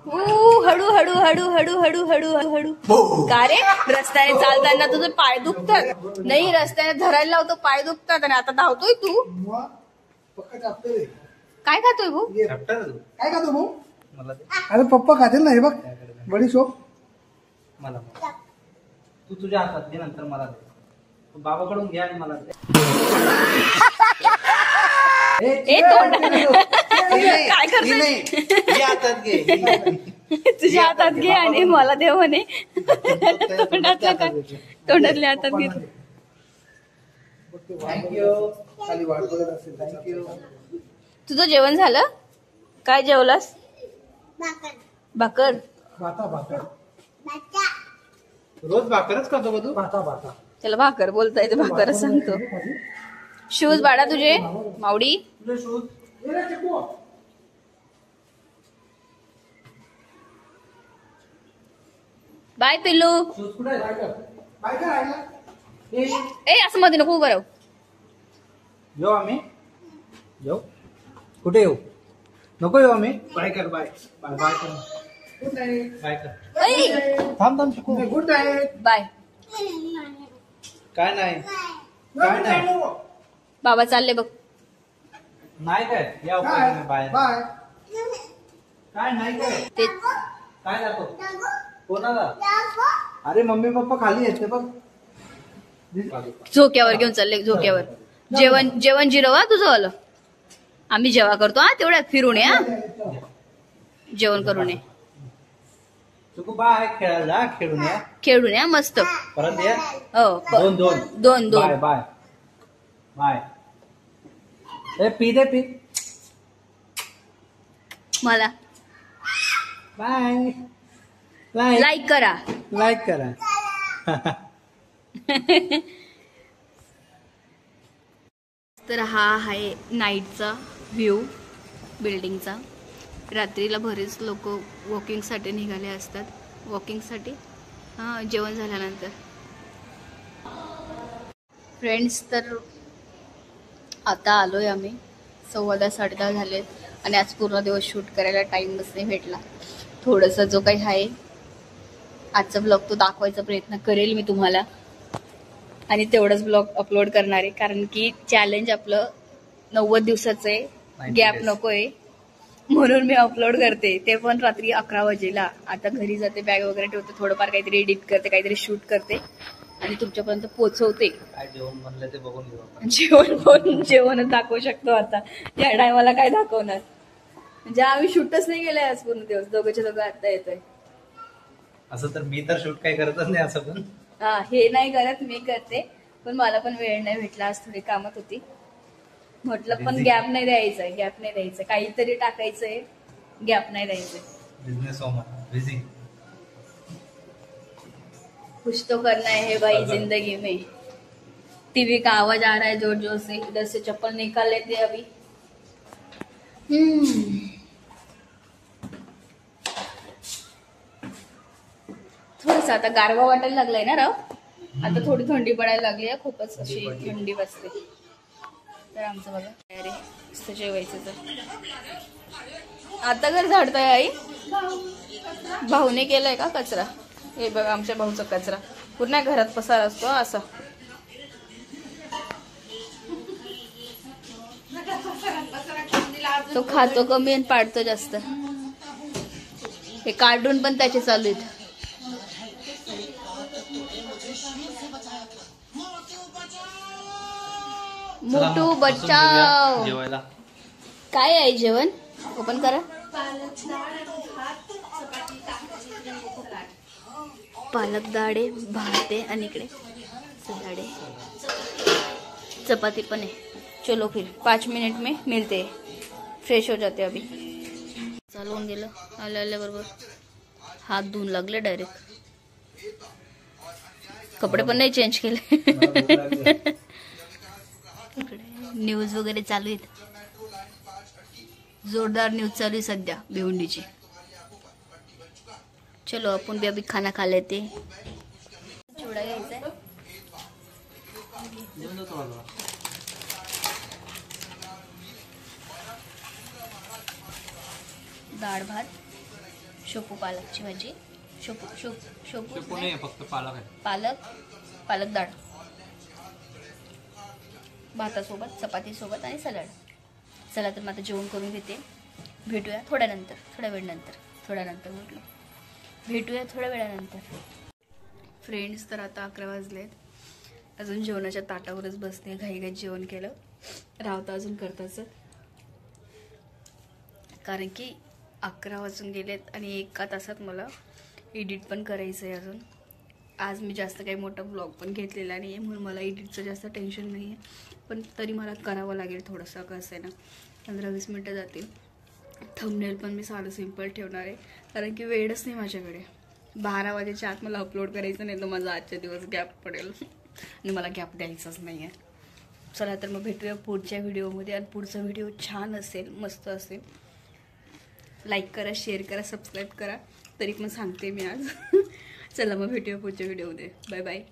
हळू हळू हळू हळू हळू हळू हळू. का रे रस्त्याने चालताना तुझे पाय दुखतात? नाही रस्त्याने धरायला लावतो पाय दुखतात आणि आता धावतोय तू. काय खातोय भाऊ? काय खातो भाऊ? अरे पप्पा खातील ना. हे बघ बडी शोप. मला तू तुझ्या हातात दे नंतर मला दे. बाबाकडून घ्या आणि मला दे. काय करतोय? हातात घे. तुझ्या हातात घे आणि मला दे म्हणे. तोंडातल्या काय तोंडातल्या हातात घे. थँक्यू. खाली वाट बघत असेल. थँक्यू. तुझं जेवण झालं? काय जेवलास? भाकर. रोज भाकरच खातो का तू? त्याला भाकर बोलता येते, भाकरच सांगतो. शूज बाळा तुझे मावडी. बाय पिल्लू. ए असं मध्ये नको उभं राहू. येऊ आम्ही? येऊ? कुठे येऊ? नको येऊ आम्ही? बाय कर. बाय बाय बाय कर. बाय कर. थांब शिकू. Good night. बाय. काय नाही काय नाही. बाबा चालले बघ. नाही काय या बाय बाय. काय नाही काय ते काय जातो कोणाला? अरे मम्मी पप्पा खाली आहेत ते बघ. झोक्यावर घेऊन चालले झोक्यावर. जेवण जिरवा तुझं आलं. आम्ही जेव्हा करतो हा तेवढ्यात फिरून या. जेवण करून ये. बाय खेळायला खेळून या. खेळून या मस्त. परत या. हो दोन बाय बाय बाय. ए पी दे पी. मला बाय. लाईक करा. लाईक करा. तर हा आहे नाईटचा व्ह्यू बिल्डिंगचा. रात्रीला बरेच लोक वॉकिंगसाठी निघाले असतात. वॉकिंगसाठी जेवण झाल्यानंतर. फ्रेंड्स तर आता आलोय आम्ही. 10:15 10:30 झालेत आणि आज पूर्ण दिवस शूट करायला टाइमच नाही भेटला. थोडंसं जो काही आहे आजचा ब्लॉग तो दाखवायचा प्रयत्न करेल मी तुम्हाला. आणि तेवढंच ब्लॉग अपलोड करणार आहे कारण की चॅलेंज आपलं 90 दिवसाचं आहे. गॅप नकोय म्हणून मी अपलोड करते. ते पण रात्री 11 वाजेला. आता घरी जाते बॅग वगैरे ठेवते. थोडंफार काहीतरी एडिट करते काहीतरी शूट करते आणि तुमच्यापर्यंत पोहोचवते. काय जेवण बनलं ते बघून घेऊ. जेवणच दाखवू शकतो आता. या टायमाला काय दाखवणार. म्हणजे आम्ही शूटच नाही केलंय आज पूर्ण दिवस. दोघंच्या दोघं आता येतोय. असं तर मी तर शूट काही करतच नाही. असं पण हे नाही करत मी करते पण मला पण वेळ नाही भेटला. आज थोडी कामात होती. म्हटलं पण गॅप नाही द्यायचं. काहीतरी टाकायचंय. गॅप नाही द्यायचंय. Business woman busy. कुछ तो करना है भाई जिंदगी में. टीवी का आवाज आ रहा है जोर जोर से. इधर से चप्पल निकाल लेते अभी. थोडस आता गारवा वाटायला लागलाय ना राव. आता थोडी थंडी पडायला लागली आहे. खूपच अशी थंडी बसते. तर आमचं बघा अरे मस्त जेवायचं. तर आता घर झाडताय आई. भाऊने केलाय का कचरा? हे बघा आमच्या भाऊचा कचरा. पूर्ण घरात पसार असतो असा. तो खातो कमी आणि पाडतो जास्त. हे कार्टून पण त्याचे चालू आहेत. मोटू बचाव. जेवायला काय आहे जेवण? ओपन करा. पालक डाळ आहे, भात आहे आणि इकडे सलाड आहे. चपाती पण है. चलो फिर 5 मिनट में मिलते हैं. फ्रेश हो जाते अभी. चालवून गेलं. आल्याबरोबर हात धुवून लागले डायरेक्ट. कपडे पण नाही चेंज केले. न्यूज वगैरे चालू आहेत. जोरदार न्यूज चालू आहे सध्या भिवंडीची. चलो अपन भी अभी खाना खा लेते. चिवडा घ्यायचा आहे. डाळ भात शेपू पालकची भाजी. शेपू नाही फक्त पालक आहे. पालक डाळ भातासोबत, चपातीसोबत आणि सलाड. चला तर मग आता जेवण करून घेते. भेटूया थोड्या वेळानंतर म्हटलं. भेटूया थोड्या वेळानंतर. फ्रेंड्स, तर आता 11 वाजलेत. अजून जेवणाच्या ताटावरच बसते. घाईघाईत जेवण केलं. रावता अजून करताच, कारण की 11 वाजून गेलेत आणि 1 तासात मला एडिट पण करायचं आहे अजून. आज मी जास्त काही मोठा ब्लॉग पण घेतलेला नाही आहे, म्हणून मला एडिटचं जास्त टेन्शन नाही आहे. पण तरी मला करावं लागेल थोडंसं. कसं आहे ना, 15-20 मिनटं जातील. थंबनेल पण मी साधं सिम्पल ठेवणार आहे, कारण की वेळच नाही माझ्याकडे. 12 वाजेच्या आत मला अपलोड करायचं, नाही तर माझा आजच्या दिवस गॅप पडेल आणि मला गॅप द्यायचाच नाही आहे. चला तर मग भेटूया पुढच्या व्हिडिओमध्ये. आणि पुढचा व्हिडिओ छान असेल, मस्त असेल. लाईक करा, शेअर करा, सबस्क्राईब करा. तरी पण सांगते मी आज. चला मग भेटूया पुढच्या व्हिडिओमध्ये. Bye bye.